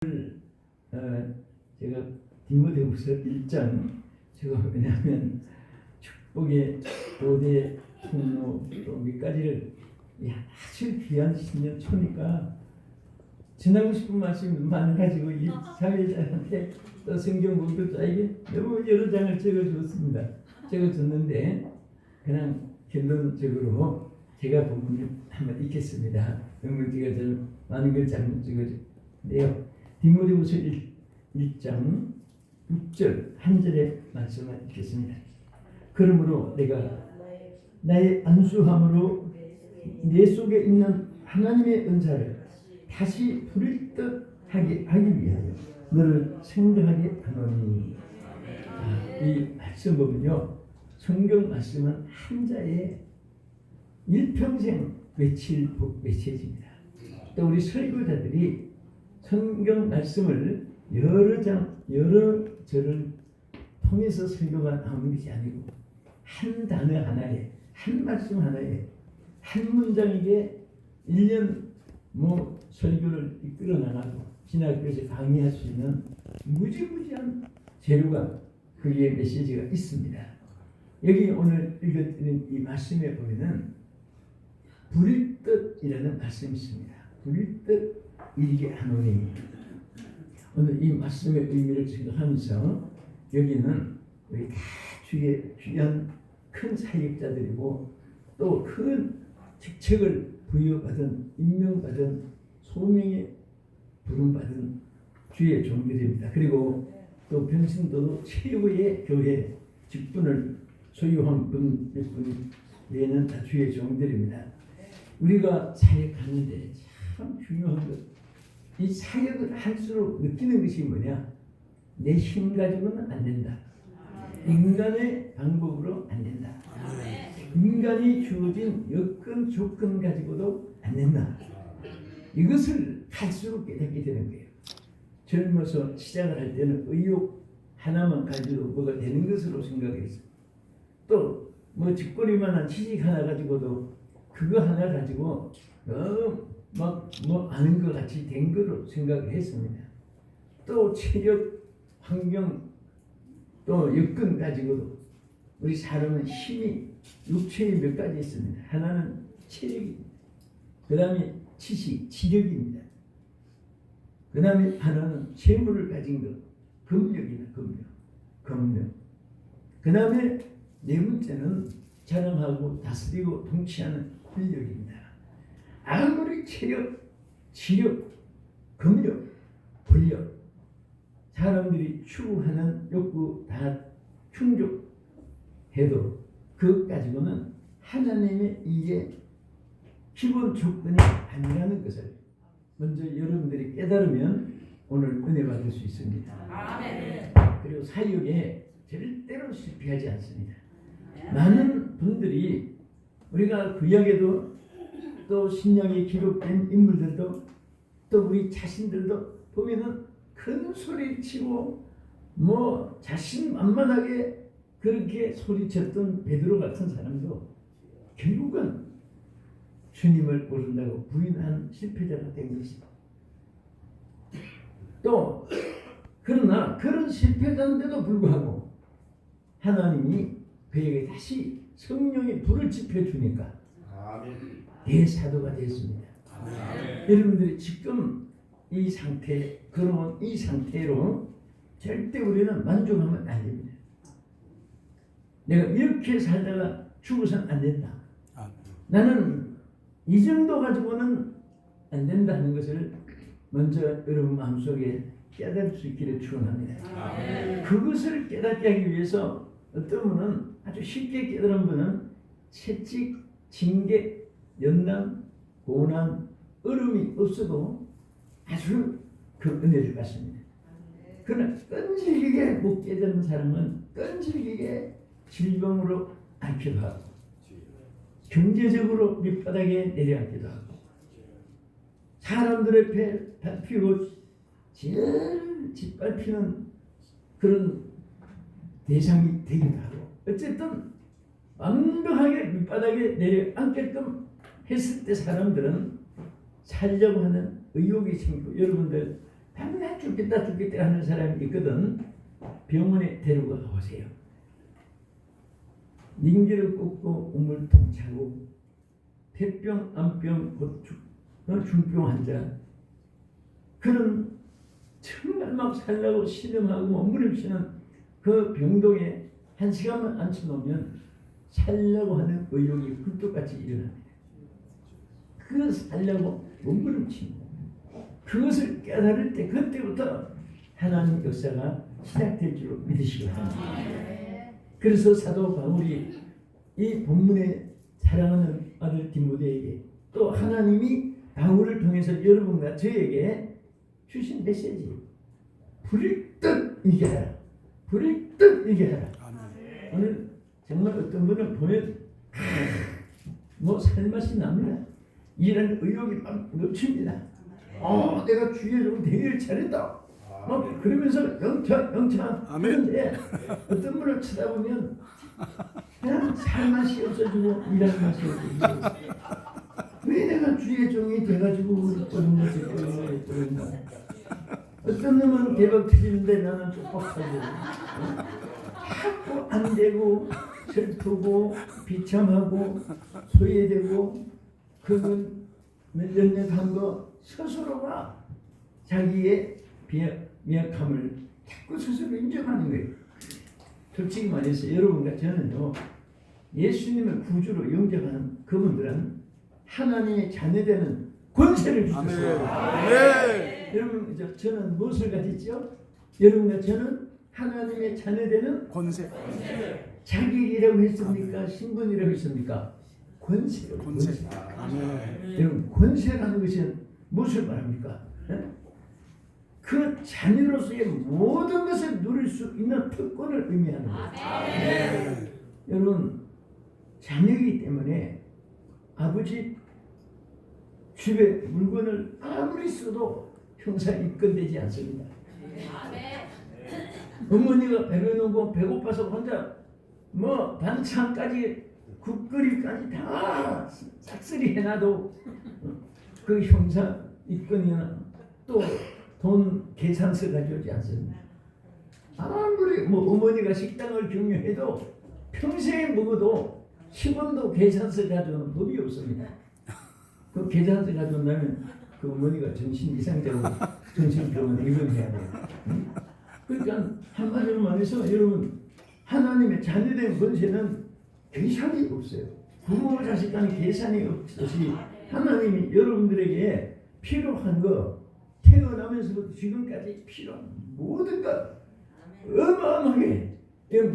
제가 디모데후서 1장 제가 왜냐하면 축복의 5대 통로 또 밑가지를 아주 귀한 신년 초니까 지나고 싶은 말씀이 많아가지고 이 사회자한테 또 성경 공독자에게 너무 여러 장을 적어주었습니다. 적어줬는데 그냥 결론적으로 제가 본문을 한번 읽겠습니다. 너무 제가 좀 많은 걸 잘못 적어줬는데요. 디모데후서 1장 6절 한 절의 말씀을 읽겠습니다. 그러므로 내가 나의 안수함으로 내 속에 있는 하나님의 은사를 다시 부릴 듯 하게 하기 위하여 너를 생각하게 하노니. 이 말씀 보면요, 성경 말씀은 한 자의 일평생 외칠 메시지입니다. 또 우리 설교자들이 성경 말씀을 여러 장 여러 절을 통해서 설교가 나오는 것이 아니고 한 단어 하나에 한 말씀 하나에 한 문장에게 1년 설교를 이끌어 나가고 신학교에서 강의할 수 있는 무지무지한 재료가 그의 메시지가 있습니다. 여기 오늘 읽어드린 이 말씀에 보면은 부릴 뜻이라는 말씀이 있습니다. 부릴 뜻 이르게 하노니. 오늘 이 말씀의 의미를 생각하면서 여기는 우리 다 주의 귀한 큰 사역자들이고 또 큰 직책을 부여받은 임명받은 소명에 부름받은 주의 종들입니다. 그리고 또 변신도도 최고의 교회 직분을 소유한 분뿐 외에는 다 주의 종들입니다. 우리가 사역하는데 참 중요한 것, 이 사역을 할수록 느끼는 것이 뭐냐? 내 힘 가지고는 안 된다. 인간의 방법으로 안 된다. 인간이 주어진 여건 조건 가지고도 안 된다. 이것을 갈수록 깨닫게 되는 거예요. 젊어서 시작을 할 때는 의욕 하나만 가지고 뭐가 되는 것으로 생각했어요. 또 직거리만한 지식 하나 가지고도 그거 하나 가지고 아는 것 같이 된 거로 생각을 했습니다. 또 체력, 환경, 또 여건 가지고도 우리 사람은 힘이 육체에 몇 가지 있습니다. 하나는 체력입니다. 그 다음에 지식, 지력입니다. 그 다음에 하나는 재물을 가진 것, 금력입니다. 금력. 그 다음에 네 번째는 자랑하고 다스리고 통치하는 권력입니다. 아무리 체력, 지력, 금력, 권력, 사람들이 추구하는 욕구 다 충족해도 그것 가지고는 하나님의 이게 기본 조건이 아니라는 것을 먼저 여러분들이 깨달으면 오늘 은혜 받을 수 있습니다. 아멘. 그리고 사역에 절대로 실패하지 않습니다. 많은 분들이 우리가 구약에도 또 신약에 기록된 인물들도 또 우리 자신들도 보면은 큰 소리 치고 자신만만하게 그렇게 소리쳤던 베드로 같은 사람도 결국은 주님을 모른다고 부인한 실패자가 된 것이다. 또 그러나 그런 실패자인데도 불구하고 하나님이 그에게 다시 성령의 불을 지펴주니까 대사도가 됐습니다. 여러분들이 지금 이 상태, 그러면 이 상태로 절대 우리는 만족하면 안 됩니다. 내가 이렇게 살다가 죽어서는 안 된다. 나는 이 정도 가지고는 안 된다는 것을 먼저 여러분 마음속에 깨달을 수 있기를 축원합니다. 그것을 깨닫게 하기 위해서 어떤 분은 아주 쉽게 깨달은 분은 채찍, 징계, 연단, 고난, 어려움이 없어도 아주 그 은혜를 받습니다. 그러나 끈질기게 못 깨닫는 사람은 끈질기게 질병으로 앓기도 하고 경제적으로 밑바닥에 내려앉기도 하고 사람들의 배 밟히고 제일 짓밟히는 그런 대상이 되기도 하고 어쨌든 완벽하게 밑바닥에 내려앉게끔 했을 때 사람들은 살려고 하는 의욕이 생기고 여러분들 밤낮 죽겠다 하는 사람이 있거든. 병원에 데리고 가보세요. 링기를 꽂고 우물통 차고 폐병, 암병, 중병 환자 그런 정말 막 살라고 신음하고 몸부림치는 그 병동에 1시간만 앉혀놓으면 살려고 하는 의욕이 굴뚝같이 일어납니다. 그 살려고 몸부림칩니다. 그것을 깨달을 때 그때부터 하나님 역사가 시작될 줄 믿으시기 바랍니다. 그래서 사도 바울이 이 본문에 사랑하는 아들 디모데에게 또 하나님이 바울을 통해서 여러분과 저에게 주신 메시지 불일 듯 이겨라. 불일 듯 이겨라. 오늘 정말 어떤 분은 보면 뭐 살맛이 납니다. 이런 의욕이 막 넘칩니다. 내가 주의 종 되기를 잘했다. 그러면서 영차 하는데 어떤 분을 쳐다보면 그냥 살맛이 없어지고 일할 맛이 없어지고 왜 내가 주의 종이 돼가지고 그런 것이 그런가. 어떤 놈은 대박 터지는데 나는 쪽박하고 자꾸 안 되고 슬프고 비참하고 소외되고 그건 몇년 거 스스로가 자기의 미약함을 자꾸 스스로 인정하는 거예요. 솔직히 말해서 여러분과 저는요 예수님을 구주로 영접하는 그분들은 하나님의 자녀되는 권세를 주셨어요. 여러분 저는 무엇을 가졌죠? 여러분과 저는 하나님의 자녀되는 권세. 자격이라고 했습니까? 신분이라고 했습니까? 권세요. 권세. 여러분 권세라는 것은 무엇을 말합니까? 그 자녀로서의 모든 것을 누릴 수 있는 특권을 의미하는 거예요. 여러분 자녀이기 때문에 아버지 집에 물건을 아무리 써도 형사 입건되지 않습니다. 어머니가 배려놓고 배고파서 혼자 뭐 반찬까지 국거리까지 다 싹쓸이 해놔도 그 형사 입건이나 또 돈 계산서 가져오지 않습니다. 아무리 뭐 어머니가 식당을 경영해도 평생에 먹어도 10원도 계산서 가져오는 법이 없습니다. 그 계산서 가져온다면 그 어머니가 정신 이상되고 정신병원에 입원해야 돼요. 그러니까 한마디로 말해서 여러분 하나님의 자녀된 권세는 계산이 없어요. 부모 자식 간에 계산이 없이 하나님이 여러분들에게 필요한 거 태어나면서부터 지금까지 필요한 모든 것 어마어마하게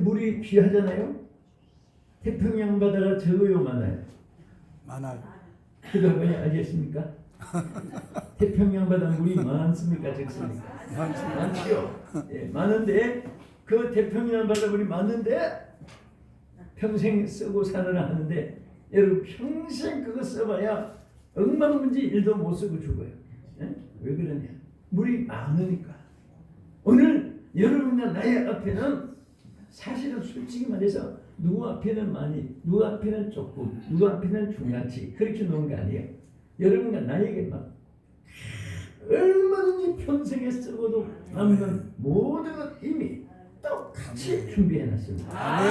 물이 귀하잖아요. 태평양 바다가 적어요 많아요? 많아요. 그거 왜 알겠습니까? 태평양 바다 물이 많습니까 적습니까? 많지요. 예, 많은데 그 태평양 바다 물이 많은데 평생 쓰고 살아라 하는데 여러분 평생 그거 써봐야 억만문지 1도 못 쓰고 죽어요. 예? 왜 그러냐? 물이 많으니까. 오늘 여러분과 나의 앞에는 사실은 솔직히 말해서 누구 앞에는 많이, 누구 앞에는 조금, 누구 앞에는 중간치 그렇게 놓은 거 아니에요. 여러분과 나에게 막 얼마든지 평생에 쓰고도 남는 모든 것 이미 똑같이 준비해놨습니다.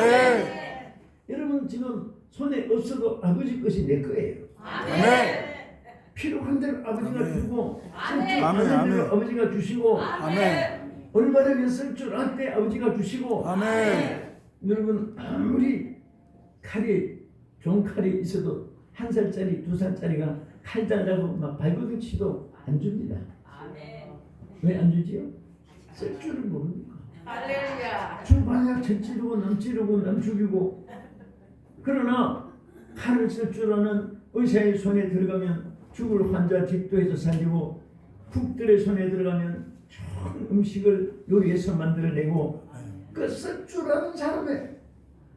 여러분 지금 손에 없어도 아버지 것이 내 거예요. 필요한 대로 아버지가 주고 쓸 줄 아는 대로 아버지가 주시고 얼마나 쓸 줄 알 때 아버지가 주시고 여러분 아무리 칼이 좋은 칼이 있어도 1살짜리 2살짜리가 칼 달라고 막 발버둥 치도 안 줍니다. 왜 안 주지요? 쓸 줄을 모르니까. 주봐야 저 찌르고 남 찌르고 남 죽이고. 그러나 칼을 쓸 줄 아는 의사의 손에 들어가면 죽을 환자 집도해서 살리고 국들의 손에 들어가면 좋은 음식을 요리해서 만들어내고 그 쓸 줄 아는 사람의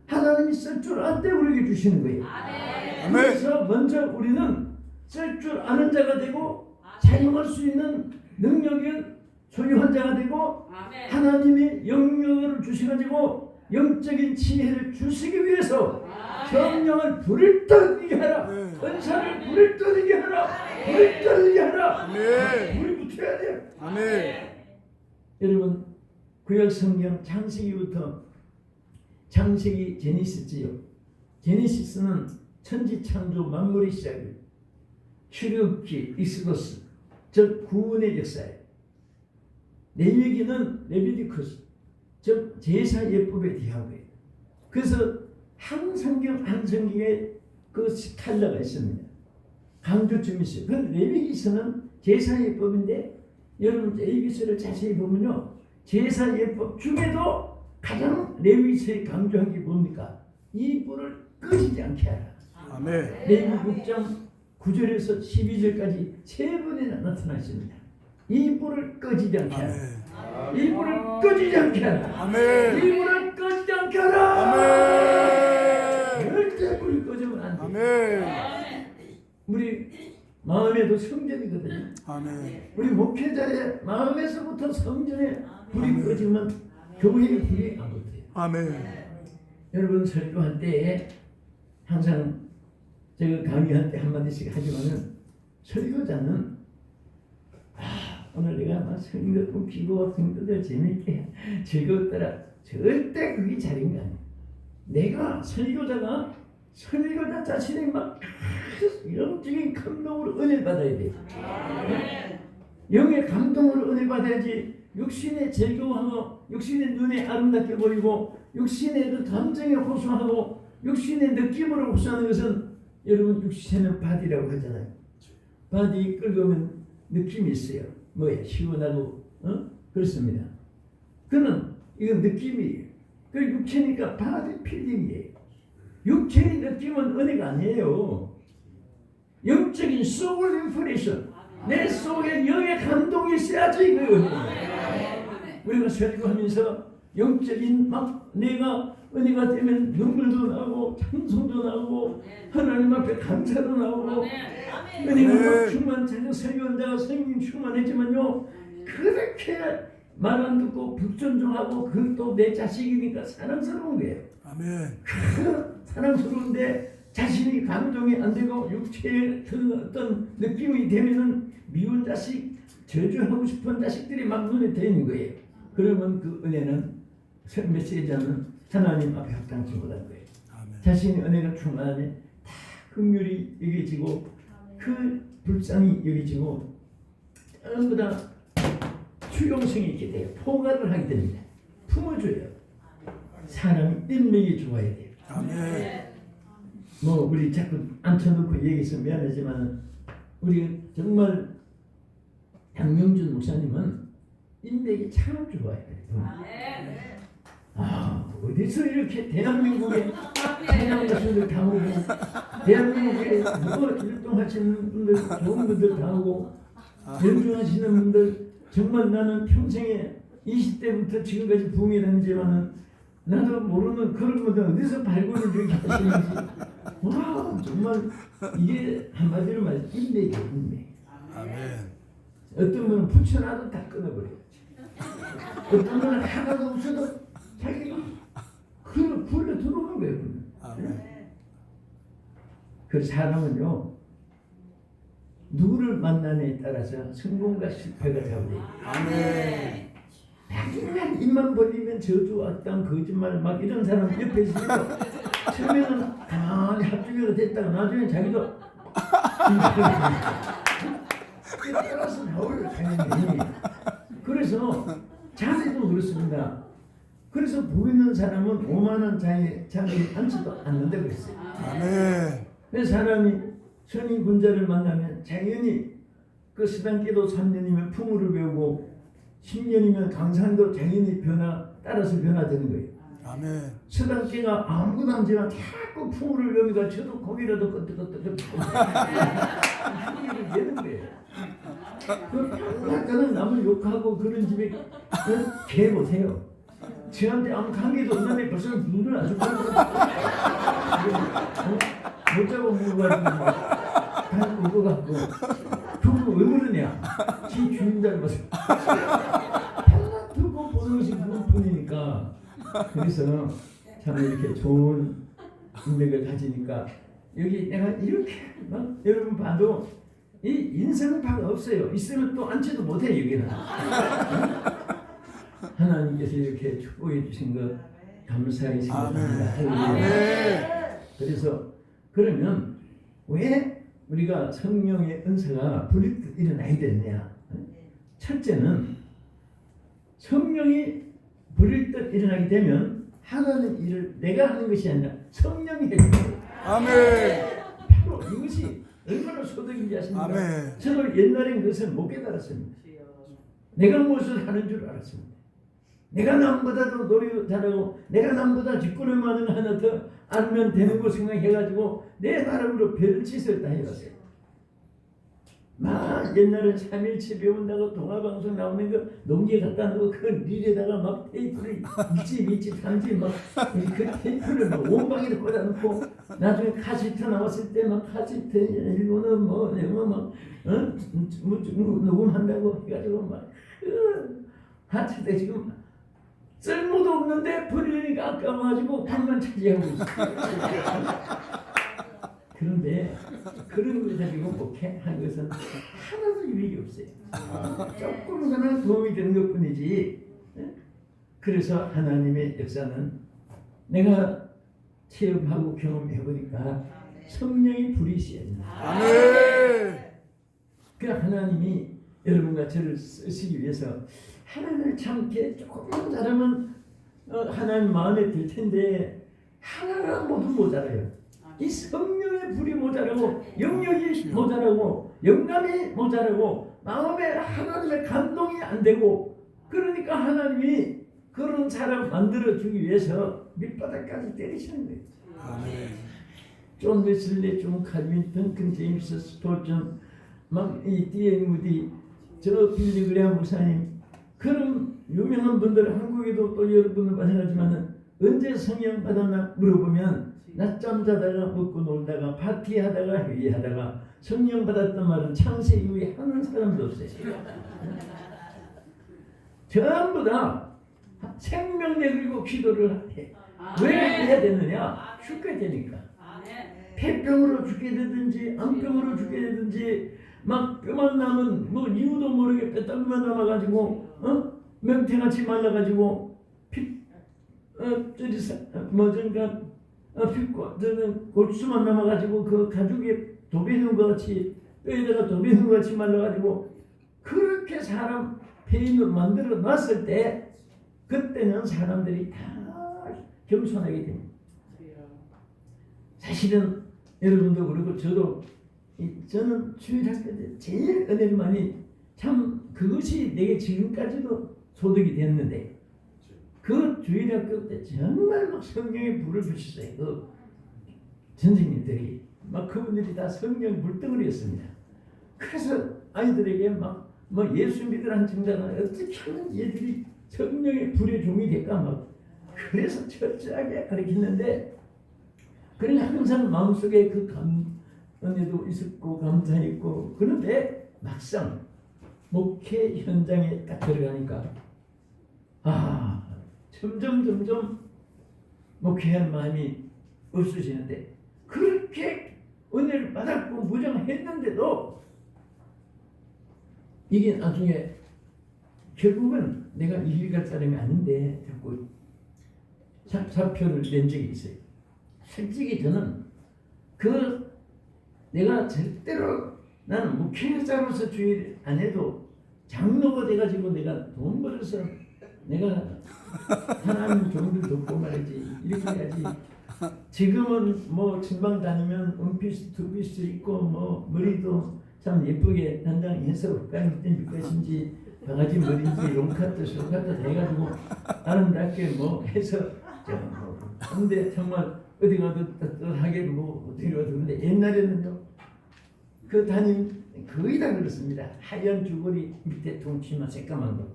하나님이 쓸 줄 알 때 우리에게 주시는 거예요. 그래서 먼저 우리는 쓸 줄 아는 자가 되고 사용할 수 있는 능력을 소유한 자가 되고 하나님이 영역을 주셔가지고 영적인 지혜를 주시기 위해서 성령을 불을 떠들게 하라. 은사를 불을 떠들게 하라. 불을 떠들게 하라. 불이 붙어야 돼요. 여러분 구약 성경 창세기부터 창세기 제니시스지요. 제니시스는 천지 창조 만물의 시작이에요. 출애굽기 익스도스 즉 구원의 역사예요. 레위기는 레비디쿠스 즉 제사 예법에 대한 거예요. 그래서 한 성경 한 성경에 그 스칼라가 있습니다. 강조점이 있어요. 그 레위기서는 제사 예법인데 여러분 레위기서를 자세히 보면요. 제사 예법 중에도 가장 레위기서에 강조한 게 뭡니까? 이 불을 꺼지지 않게 하라. 아멘. 레위기 6장 9절에서 12절까지 세 번이나 나타났습니다. 이 불을 꺼지지 않게 하라. 아멘. 이 불을 꺼지지 않게 하라. 아멘. 이 불을 꺼지지 않게 하라. 아멘. 절대 불이 꺼지면 안 돼. 아멘. 우리 마음에도 성전이거든요. 아멘. 우리 목회자의 마음에서부터 성전에 불이 꺼지면 교회의 불이 안 붙어요. 아멘. 여러분 설교할 때 항상 제가 강의할 때 한마디씩 하지만은 설교자는 오늘 내가 막 설교 웃기고 성도들 재밌게 즐거웠더라 절대 그게 자리인 게 아니에요. 내가 설교자 자신이 막 영적인 감동으로 은혜 받아야 돼요. 영의 감동으로 은혜 받아야지 육신의 즐거워하고 육신의 눈에 아름답게 보이고 육신의 그 감정에 호소하고 육신의 느낌으로 호소하는 것은 여러분 육신은 바디라고 하잖아요. 바디 끌고면 느낌이 있어요. 뭐야 시원하고 그렇습니다. 그는 이건 느낌이에요. 그 육체니까 바디 필링이에요. 육체의 느낌은 은혜가 아니에요. 영적인 소울 인프레션 내 속에 영의 감동이 있어야지 그 은혜예요. 우리가 설교하면서 영적인 막 내가 은혜가 되면 눈물도 나오고 찬송도 나오고 하나님 앞에 감사도 나오고 은혜가 충만해서 설교한다가 성령 충만했지만요 그렇게 말 안 듣고 불존종하고 그것도 내 자식이니까 사랑스러운 거예요. 아멘. 사랑스러운데 자신이 감동이 안 되고 육체의 그 어떤 느낌이 되면은 미운 자식 저주하고 싶은 자식들이 막 눈에 들리는 거예요. 그러면 그 은혜는 메시지자는 하나님 앞에 합당치 못한 거예요. 아멘. 자신의 은혜가 충만하면 다 긍휼이 여겨지고 그 불쌍히 여겨지고 전부 다 수용성이 있게 돼요. 포괄을 하게 됩니다. 품어줘요. 사람이 인맥이 좋아야 돼요. 아멘. 뭐 우리 자꾸 앉혀놓고 얘기해서 미안하지만 우리 정말 양명준 목사님은 인맥이 참 좋아요. 어디서 이렇게 대한민국에 찬양 가수들 다 오고 대한민국에 뭐 일동하시는 분들 좋은 분들 다 오고 연주하시는 분들 정말 나는 평생에 20대부터 지금까지 부흥이 다니지만은 나도 모르는 그런 분들 어디서 발굴을 이렇게 하시는지 와 정말 이게 한마디로 말해서 인맥이에요. 인맥. 아멘. 어떤 분은 붙여놔도 다 끊어버려요. 어떤 분은 하나도 없어도 자기가 굴러 들어오는 거예요. 아멘. 그 사람은요 누구를 만나냐에 따라서 성공과 실패가 다르대요. 아멘. 맨날 입만 벌리면 저주 악당 거짓말 막 이런 사람 옆에 있으니까 처음에는 가만히 합주가 됐다가 나중에 자기도 따라서 나올 당연히. 그래서 자세도 그렇습니다. 그래서 보이는 사람은 오만한 자에 앉지도 않는다 그랬어요. 아멘. 그래서 사람이 선인 군자를 만나면 당연히 그 스단기도 3년이면 풍우를 배우고 10년이면 강산도 당연히 따라서 변화되는 거예요. 아멘. 스단기가 아무것도 안 지만 자꾸 풍우를 배우니까 저도 거기라도 끄떡끄떡 풍우를 내는 거예요. 약간은 남을 욕하고 그런 집에 개 보세요. 저한테 아무 관계도 없는데 벌써 눈을 아주 못 잡아 먹어가지고 다 먹어갖고 그거 왜 그러냐? 지 주인 닮아서 하나 두고 보는 것이 그뿐이니까 그래서 참 이렇게 좋은 인맥을 가지니까 여기 내가 이렇게 막 여러분 봐도 이 인상파가 없어요. 있으면 또 앉지도 못해 여기는. 하나님께서 이렇게 축복해 주신 것 감사히 생각합니다. 할렐루야. 그래서 그러면 왜 우리가 성령의 은사가 불일듯 일어나야 되느냐? 첫째는 성령이 불일듯 일어나게 되면 하나님 일을 내가 하는 것이 아니라 성령이 해주는 거예요. 아멘. 바로 이것이 얼마나 소득인지 아십니까? 아멘. 저는 옛날엔 그것을 못 깨달았습니다. 내가 무엇을 하는 줄 알았습니다. 내가 남보다도 노래 잘하고 내가 남보다 뒷걸음 하나 더 알면 되는 거 생각해가지고 내 나름으로 별짓을 다 해봤어요. 막 옛날에 3일치 배운다고 동화방송 나오는 거 농기에 갖다 놓고 그 릴에다가 막 테이프를 2집 3집 막그 테이프를 막 원방에도 꽂아놓고 나중에 카시트 나왔을 때 막 카시트 일본은 뭐 영어 막 녹음한다고 해가지고 막 카시트 지금 쓸모도 없는데 버리니까 아까워가지고 방만 차지하고 있어요. 그런데 그런 걸 가지고 목회한 것은 하나도 유익이 없어요. 조금이나 도움이 되는 것뿐이지. 그래서 하나님의 역사는 내가 체험하고 경험해보니까 성령이 불이 셉니다. 아멘. 그 하나님이 여러분과 저를 쓰시기 위해서 하나님을 참게 조금만 잘하면 하나님 마음에 들 텐데 하나가 모두 모자라요. 이 성령의 불이 모자라고 영역이 모자라고 영감이 모자라고 마음에 하나님의 감동이 안 되고 그러니까 하나님이 그런 사람 만들어주기 위해서 밑바닥까지 때리시는 거예요. 아멘. 존 웨슬리, 존 칼빈, 던컨 제임스, 스포전, 막이 D.L. 무디, 저 빌리 그레이엄 목사님 그런 유명한 분들 한국에도 또 여러분들 마찬가지지만은 언제 성령 받았나 물어보면 낮잠 자다가 먹고 놀다가 파티하다가 회의하다가 성령 받았단 말은 창세 이후에 하는 사람도 없어요. 전부 다 생명 내걸고 기도를 해. 왜 해야 되느냐? 죽게 되니까. 폐병으로 죽게 되든지 암병으로 죽게 되든지 막 뼈만 남은 뭐 이유도 모르게 뼈다귀만 남아가지고 명태같이 말라가지고 저는 골수만 남아가지고 그 가죽에 도배는 것 같이 뼈에다가 도배는 것 같이 말라가지고 그렇게 사람 폐인을 만들어 놨을 때 그때는 사람들이 다 겸손하게 됩니다. 사실은 여러분도 그렇고 저도 저는 주일학교 때 제일 은혜를 많이 참 그것이 내게 지금까지도 소득이 됐는데 그 주일학교 때 정말 막 성령의 불을 붙였어요. 그 선생님들이 막 그분들이 다 성령 불덩어리였습니다. 그래서 아이들에게 막 뭐 예수 믿으라는 증자나 어떻게 하면 얘들이 성령의 불의 종이 될까 막 그래서 철저하게 가르쳤는데 그러니까 항상 마음속에 그 은혜도 있었고 감사 있고 그런데 막상 목회 현장에 딱 들어가니까 점점 목회할 마음이 없어지는데 그렇게 은혜를 받았고 무장했는데도 이게 나중에 결국은 내가 이 길 갈 사람이 아닌데 자꾸 사표를 낸 적이 있어요. 솔직히 저는 내가 절대로 나는 목회자로서 주일 안 해도 장로가 돼가지고 내가 돈 벌어서 내가 하나님 종들 돕고 말이지 이렇게 해야지. 지금은 뭐 친방 다니면 원피스 투피스 입고 뭐 머리도 참 예쁘게 단장해서 국가님 때 것인지 강아지 머리인지 롱카트 쇼카트 해가지고 아름답게 뭐 해서 근데 정말 어디 가도 따뜻하게 뭐 어떻게 가도 근데 옛날에는요 그 담임 거의 다 그렇습니다. 하얀 주거리 밑에 동치마 새까만 거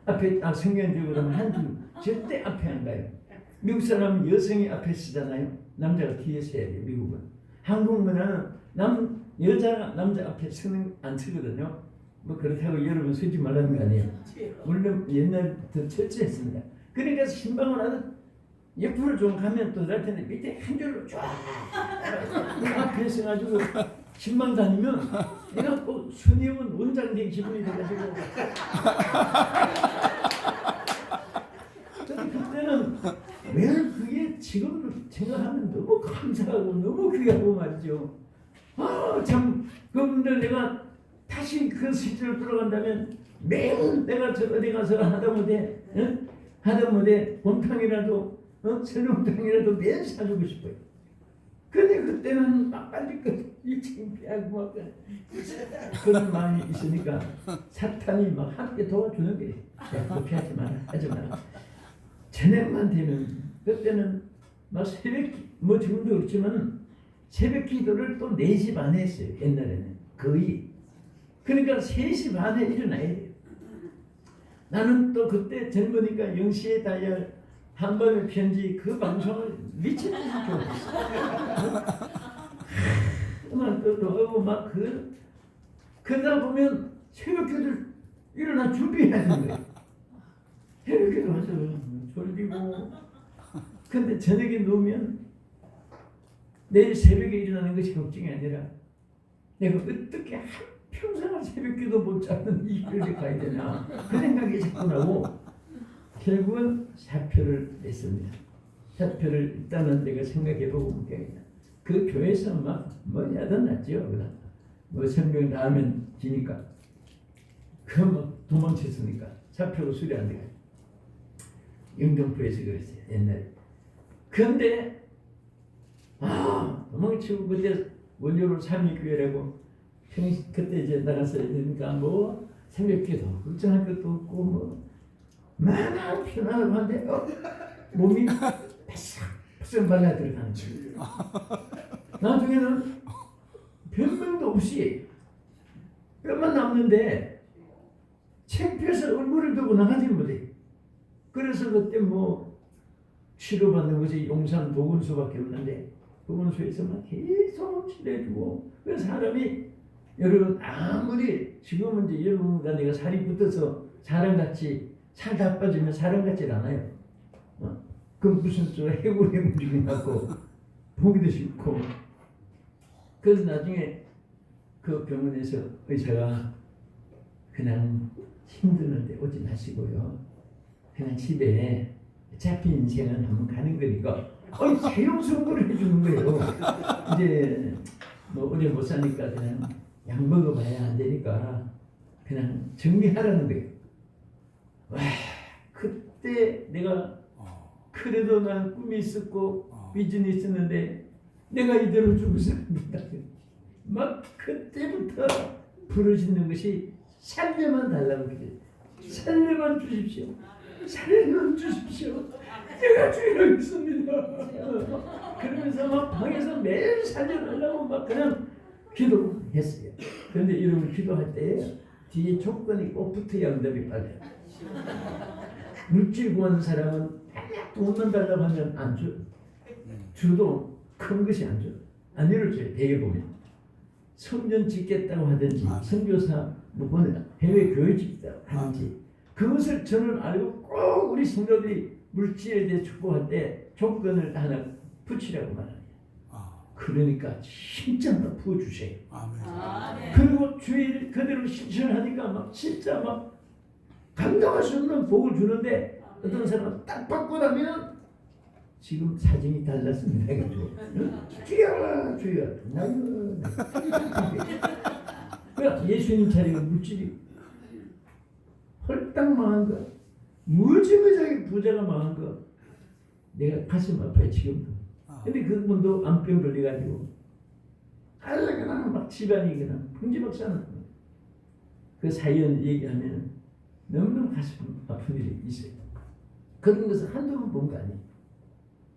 앞에 성경 들고 그러면 한 줄 절대 앞에 안 가요. 미국 사람은 여성이 앞에 쓰잖아요. 남자가 뒤에 서야 돼요. 미국은. 한국 문화는 여자가 남자 앞에 안 쓰거든요. 뭐 그렇다고 여러분 쓰지 말라는 거 아니에요. 물론 옛날부터 철저했습니다. 그러니까 신방을 하든 옆으로 좀 가면 또 날 텐데 밑에 한 줄로 쫙 앞에 서가지고 신방 다니면 내가 꼭 순위원 원장 된 기분이 돼가지고 참 그분들 내가 다시 그 시절로 돌아간다면 매일 내가 저 어디 가서 하다못해 하다못해 곰탕이라도 설렁탕이라도 매일 사주고 싶어요. 근데 그때는 막 빨리 이 창피하고 막 그런 마음이 있으니까 사탄이 막 함께 도와주는 게 야, 그렇게 하지 마라 하지 마라. 저녁만 되면 그때는 막 새벽 뭐 지금도 그렇지만 새벽 기도를 또 4시 반에 했어요. 옛날에는 거의. 그러니까 3시 반에 일어나야 돼요. 나는 또 그때 젊으니까 0시에 다이얼 한밤의 편지 그 방송을 미친 듯이 좋아했어. 막 그것도 하고 막 그러다 보면 새벽 기도를 일어나 준비해야 되는 거예요. 새벽 기도 하죠. 졸리고. 근데 저녁에 누우면 내일 새벽에 일어나는 것이 걱정이 아니라 내가 어떻게 평생을 새벽 기도 못 잡는 이 길을 가야 되나 그 생각이 자꾸 나고 결국은 사표를 냈습니다. 사표를 일단은 내가 생각해보고 그 교회에서 막뭐 야단 났죠. 뭐 성경 나오면 지니까 그막 도망쳤으니까 사표가 수리 안 돼가지고 영등포에서 그랬어요. 옛날에. 근데 도망치고 그때 원료로 삼위교회라고 그때 이제 나갔어야 되니까 뭐 새벽기도 걱정할 것도 없고 뭐 마냥 편안하고 한데 몸이 바싹바싹 말라 들어가는 거예요. 나중에는 변명도 없이 뼈만 남는데 창피해서 얼굴을 들고 나가지 못해. 그래서 그때 뭐 치료받는 것이 용산 보건소밖에 없는데 보건소에서 막 계속 치료해주고 그 사람이 여러분 아무리 지금은 이제 여러분과 내가 살이 붙어서 사람같이 살 다 빠지면 사람같지 않아요. 그럼 무슨 저 해골의 움직임 같고 보기도 싫고. 그래서 나중에 그 병원에서 의사가 그냥 힘드는데 오지 마시고요. 그냥 집에 어차피 인생은 한번 가는 거니까 새로운 선물을 해주는 거예요. 이제 뭐 오래 못 사니까 그냥 약 먹어봐야 안 되니까 그냥 정리하라는 거예요. 와, 그때 내가 그래도 난 꿈이 있었고 비전이 있었는데 내가 이대로 죽어서는 막 그때부터 부르짖는 것이 살려만 달라고 그래요. 살려만 주십시오. 살려만 주십시오. 제가 주의를 했습니다. 그러면서 막 방에서 매일 살려달라고 막 그냥 기도했어요. 그런데 이러면 기도할 때 뒤에 조건이 꼭 붙어야 응답이 빨라요. 물질 구하는 사람은 돈만 달라고 하면 안 줘. 주도 큰 것이 안 줘. 안 이루어져요. 대개 보면. 성전 짓겠다고 하든지 선교사 뭐 해외 교회 짓겠다고 하든지 그것을 저는 알고 꼭 우리 성도들이 물질에 대해 축복할 때 조건을 하나 붙이라고 말합니다. 그러니까 진짜 막 부어주세요. 그리고 주일 그대로 실천하니까 막 진짜 막 감당할 수 없는 복을 주는데 어떤 사람은 딱 받고 나면 지금 사정이 달랐습니다. 해가지고 주여 주여 나요. 예수님 자리가 물질이 홀딱 망한 거, 무지무지하게 부자가 망한 거, 내가 가슴 아파요 지금도. 근데 그분도 암병 걸려가지고 그냥 막 집안이 그냥 풍지박산한 그 사연 얘기하면 너무너무 가슴 아픈 일이 있어요. 그런 것을 한두 번 본 거 아니에요.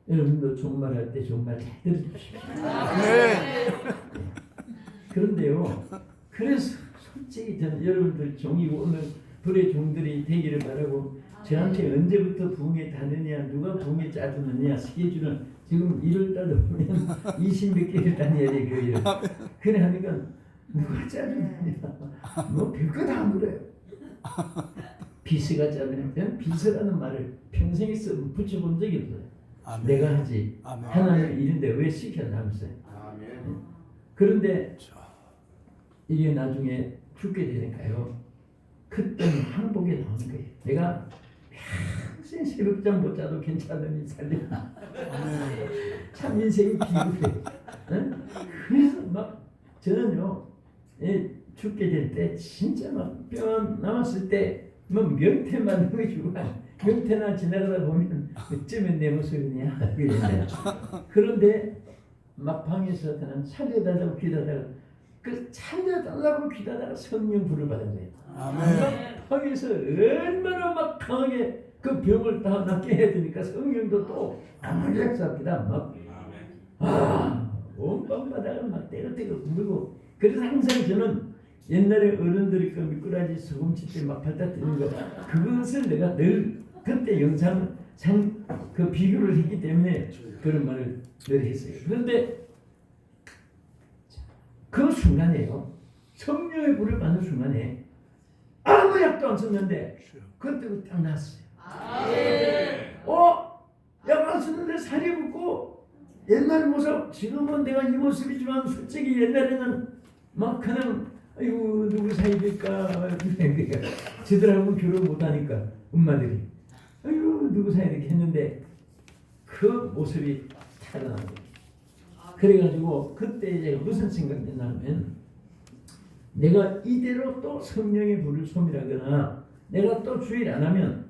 여러분도 종말할 때 정말 잘 들어주십시오. 그런데요, 그래서 솔직히 저는 여러분들 종이고 오늘 불의 종들이 되기를 바라고 저한테 언제부터 부흥회 다느냐 누가 부흥회 짜주느냐 스케줄은 지금 1월달도 보면 20몇 개를 다녀야 돼 교회를. 그래 하니까 누가 짜주느냐 뭐 별거 다 물어요. 비서가 짜주냐. 저는 비서라는 말을 평생에 붙여본 적이 없어요. 아멘. 내가 하지. 아멘. 하나님 일인데 왜 시켜나면서요. 그런데 이게 나중에 죽게 되니까요. 그때는 항복에 나오는 거예요. 내가 평생 새벽잠 못 자도 괜찮으니 살려나. 참 인생이 비굴해. 그래서 막 저는요 죽게 될 때 진짜 막 뼈 남았을 때 뭐 명태 만든 거 주고 명태나 지나가다 보면 어쩌면 내 모습이냐 이랬는데 그런데 막방에서 나는 살려달라고 기다다가 그 살려달라고 기다다가 성령 불을 받은 거예요. 아멘. 막방에서 얼마나 막 강하게 그 병을 다 낫게 해야 되니까 성령도 또 아무리 삽니다. 온 밤마다 막 떼거떼거 굴고 그래서 항상 저는 옛날에 어른들이 그 미꾸라지 소금칠 때 막 밟다 뜨는 거 그것을 내가 늘 그때 영상 그 비교를 했기 때문에 그런 말을 늘 했어요. 그런데 그 순간에요 성령의 불을 받는 순간에 아무 약도 안 썼는데 그때 딱 났어요. 약 안 썼는데 살이 붙고 옛날 모습 지금은 내가 이 모습이지만 솔직히 옛날에는 막 그냥 아이고 누구 사이될까 지들하고 결혼 못하니까 엄마들이 아이고 누구 사이될까 했는데 그 모습이 살아난 거예요. 그래가지고 그때 이제 무슨 생각이 나면 내가 이대로 또 성령의 불을 소멸하거나 내가 또 주의를 안 하면